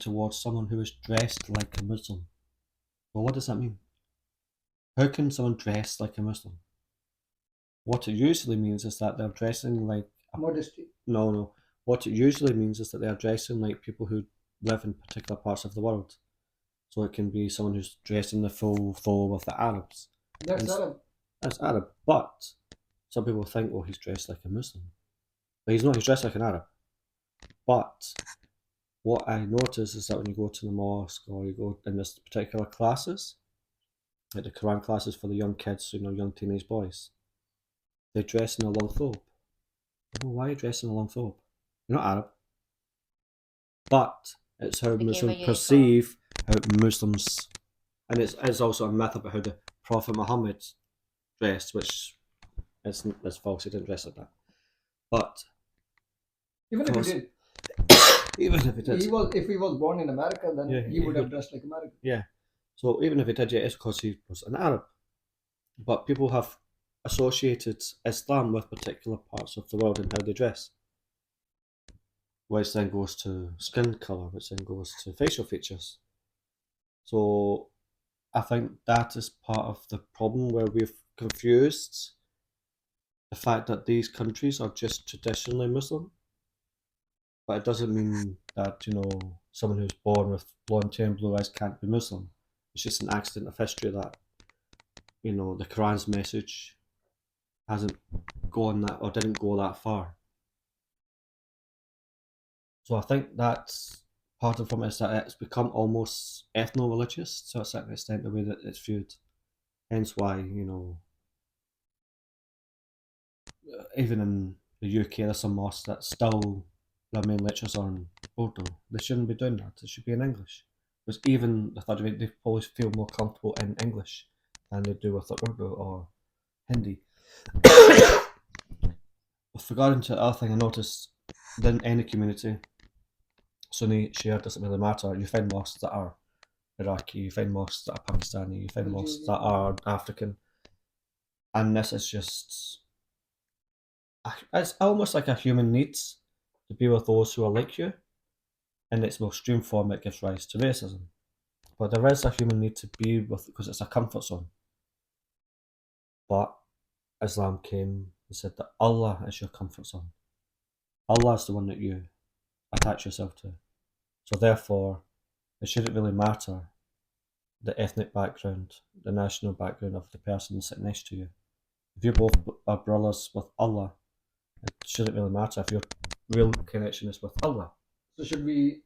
towards someone who is dressed like a Muslim. Well, what does that mean? How can someone dress like a Muslim? What it usually means is that they're dressing like Modesty. no. What it usually means is that they are dressing like people who live in particular parts of the world. So it can be someone who's dressed in the full with the Arabs. That's And Arab. that's Arab, but some people think, oh, he's dressed like a Muslim, but he's not. He's dressed like an Arab. But what I notice is that when you go to the mosque or you go in this particular classes, like the Quran classes for the young kids, young teenage boys, they dress in a long thobe. Well, why are you dressing in a long thobe? You're not Arab. But it's how They gave a Muslims uniform. perceive how Muslims, and it's also a myth about how the Prophet Muhammad dressed, which is false. He didn't dress like that. But Even if he did, even if he did, if he was born in America, then Yeah, he would he have dressed like American. yeah. So even if he did, yeah, it's because he was an Arab. But people have associated Islam with particular parts of the world and how they dress, which then goes to skin colour, which then goes to facial features. So I think that is part of the problem where we've confused the fact that these countries are just traditionally Muslim, but it doesn't mean that someone who's born with blonde hair and blue eyes can't be Muslim. It's just an accident of history that the Quran's message hasn't gone that or didn't go that far. So I think that's part of the problem, is that it's become almost ethno-religious to a certain extent, the way that it's viewed. Hence why, even in the UK, there's some mosques that still their main lectures are in Urdu. They shouldn't be doing that. It should be in English. Because even the third they probably feel more comfortable in English than they do with the Urdu or Hindi. With regard to the other thing, I noticed in any community, Sunni, Shia, doesn't really matter. You find mosques that are Iraqi, you find mosques that are Pakistani, you find mosques that are African, and this is just, it's almost like a human needs to be with those who are like you. In its most extreme form, it gives rise to racism. But there is a human need to be with, because it's a comfort zone. But Islam came and said that Allah is your comfort zone. Allah is the one that you attach yourself to. So therefore, it shouldn't really matter the ethnic background, the national background of the person sitting next to you. If you both are brothers with Allah, it shouldn't really matter if your real connection is with Allah. So should we